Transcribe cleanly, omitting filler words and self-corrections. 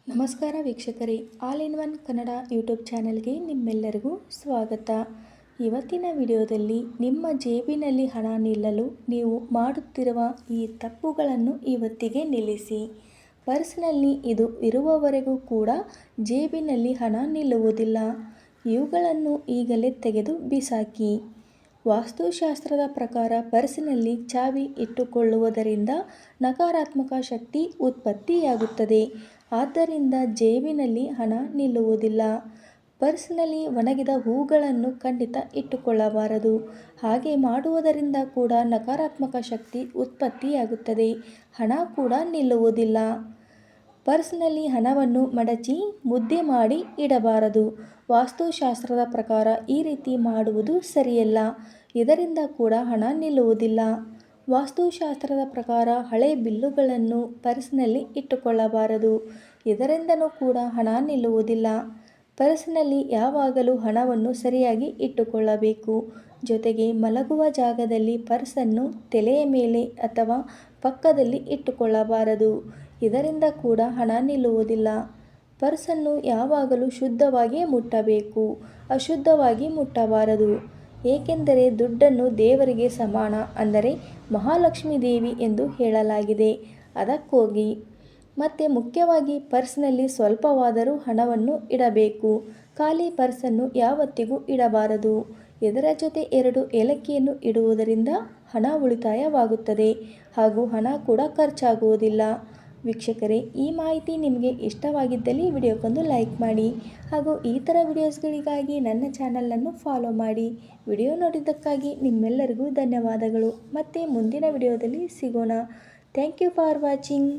ನಮಸ್ಕಾರ ವೀಕ್ಷಕರೇ, all in one Kannada YouTube ಚಾನೆಲ್ಗೆ ನಿಮ್ಮೆಲ್ಲರಿಗೂ ಸ್ವಾಗತ. ಇವತ್ತಿನ ವಿಡಿಯೋದಲ್ಲಿ ನಿಮ್ಮ ಜೇಬಿನಲ್ಲಿ ಹಣ ನಿಲ್ಲಲು ನೀವು ಮಾಡುತ್ತಿರುವ ಈ ತಪ್ಪುಗಳನ್ನು ಇವತ್ತಿಗೆ ನಿಲ್ಲಿಸಿ. ಪರ್ಸ್ನಲ್ಲಿ ಇದು ಇರುವವರೆಗೂ ಕೂಡ ಜೇಬಿನಲ್ಲಿ ಹಣ ನಿಲ್ಲುವುದಿಲ್ಲ. ಇವುಗಳನ್ನು ಈಗಲೇ ತೆಗೆದು ಬಿಸಾಕಿ. ವಾಸ್ತುಶಾಸ್ತ್ರದ ಪ್ರಕಾರ ಪರ್ಸಿನಲ್ಲಿ ಚಾವಿ ಇಟ್ಟುಕೊಳ್ಳುವುದರಿಂದ ನಕಾರಾತ್ಮಕ ಶಕ್ತಿ ಉತ್ಪತ್ತಿಯಾಗುತ್ತದೆ. ಆದ್ದರಿಂದ ಜೇಬಿನಲ್ಲಿ ಹಣ ನಿಲ್ಲುವುದಿಲ್ಲ. ಪರ್ಸ್ನಲ್ಲಿ ಒಣಗಿದ ಹೂಗಳನ್ನು ಖಂಡಿತ ಇಟ್ಟುಕೊಳ್ಳಬಾರದು. ಹಾಗೆ ಮಾಡುವುದರಿಂದ ಕೂಡ ನಕಾರಾತ್ಮಕ ಶಕ್ತಿ ಉತ್ಪತ್ತಿಯಾಗುತ್ತದೆ, ಹಣ ಕೂಡ ನಿಲ್ಲುವುದಿಲ್ಲ. ಪರ್ಸ್ನಲ್ಲಿ ಹಣವನ್ನು ಮಡಚಿ ಮುದ್ದೆ ಮಾಡಿ ಇಡಬಾರದು. ವಾಸ್ತುಶಾಸ್ತ್ರದ ಪ್ರಕಾರ ಈ ರೀತಿ ಮಾಡುವುದು ಸರಿಯಲ್ಲ. ಇದರಿಂದ ಕೂಡ ಹಣ ನಿಲ್ಲುವುದಿಲ್ಲ. ವಾಸ್ತುಶಾಸ್ತ್ರದ ಪ್ರಕಾರ ಹಳೆ ಬಿಲ್ಲುಗಳನ್ನು ಪರ್ಸ್ನಲ್ಲಿ ಇಟ್ಟುಕೊಳ್ಳಬಾರದು. ಇದರಿಂದನೂ ಕೂಡ ಹಣ ನಿಲ್ಲುವುದಿಲ್ಲ. ಪರ್ಸ್ನಲ್ಲಿ ಯಾವಾಗಲೂ ಹಣವನ್ನು ಸರಿಯಾಗಿ ಇಟ್ಟುಕೊಳ್ಳಬೇಕು. ಜೊತೆಗೆ ಮಲಗುವ ಜಾಗದಲ್ಲಿ ಪರ್ಸನ್ನು ತಲೆಯ ಮೇಲೆ ಅಥವಾ ಪಕ್ಕದಲ್ಲಿ ಇಟ್ಟುಕೊಳ್ಳಬಾರದು. ಇದರಿಂದ ಕೂಡ ಹಣ ನಿಲ್ಲುವುದಿಲ್ಲ. ಪರ್ಸನ್ನು ಯಾವಾಗಲೂ ಶುದ್ಧವಾಗಿ ಮುಟ್ಟಬೇಕು, ಅಶುದ್ಧವಾಗಿ ಮುಟ್ಟಬಾರದು. ಏಕೆಂದರೆ ದುಡ್ಡನ್ನು ದೇವರಿಗೆ ಸಮಾನ, ಅಂದರೆ ಮಹಾಲಕ್ಷ್ಮೀ ದೇವಿ ಎಂದು ಹೇಳಲಾಗಿದೆ. ಅದಕ್ಕೋಗಿ ಮತ್ತು ಮುಖ್ಯವಾಗಿ ಪರ್ಸ್ನಲ್ಲಿ ಸ್ವಲ್ಪವಾದರೂ ಹಣವನ್ನು ಇಡಬೇಕು. ಖಾಲಿ ಪರ್ಸನ್ನು ಯಾವತ್ತಿಗೂ ಇಡಬಾರದು. ಇದರ ಜೊತೆ 2 ಏಲಕ್ಕಿಯನ್ನು ಇಡುವುದರಿಂದ ಹಣ ಉಳಿತಾಯವಾಗುತ್ತದೆ ಹಾಗೂ ಹಣ ಕೂಡ ಖರ್ಚಾಗುವುದಿಲ್ಲ. ವೀಕ್ಷಕರೇ, ಈ ಮಾಹಿತಿ ನಿಮಗೆ ಇಷ್ಟವಾಗಿದ್ದಲ್ಲಿ ವಿಡಿಯೋಕ್ಕೊಂದು ಲೈಕ್ ಮಾಡಿ ಹಾಗೂ ಈ ಥರ ವಿಡಿಯೋಸ್ಗಳಿಗಾಗಿ ನನ್ನ ಚಾನಲನ್ನು ಫಾಲೋ ಮಾಡಿ. ವಿಡಿಯೋ ನೋಡಿದ್ದಕ್ಕಾಗಿ ನಿಮ್ಮೆಲ್ಲರಿಗೂ ಧನ್ಯವಾದಗಳು. ಮತ್ತೆ ಮುಂದಿನ ವಿಡಿಯೋದಲ್ಲಿ ಸಿಗೋಣ. Thank you for watching.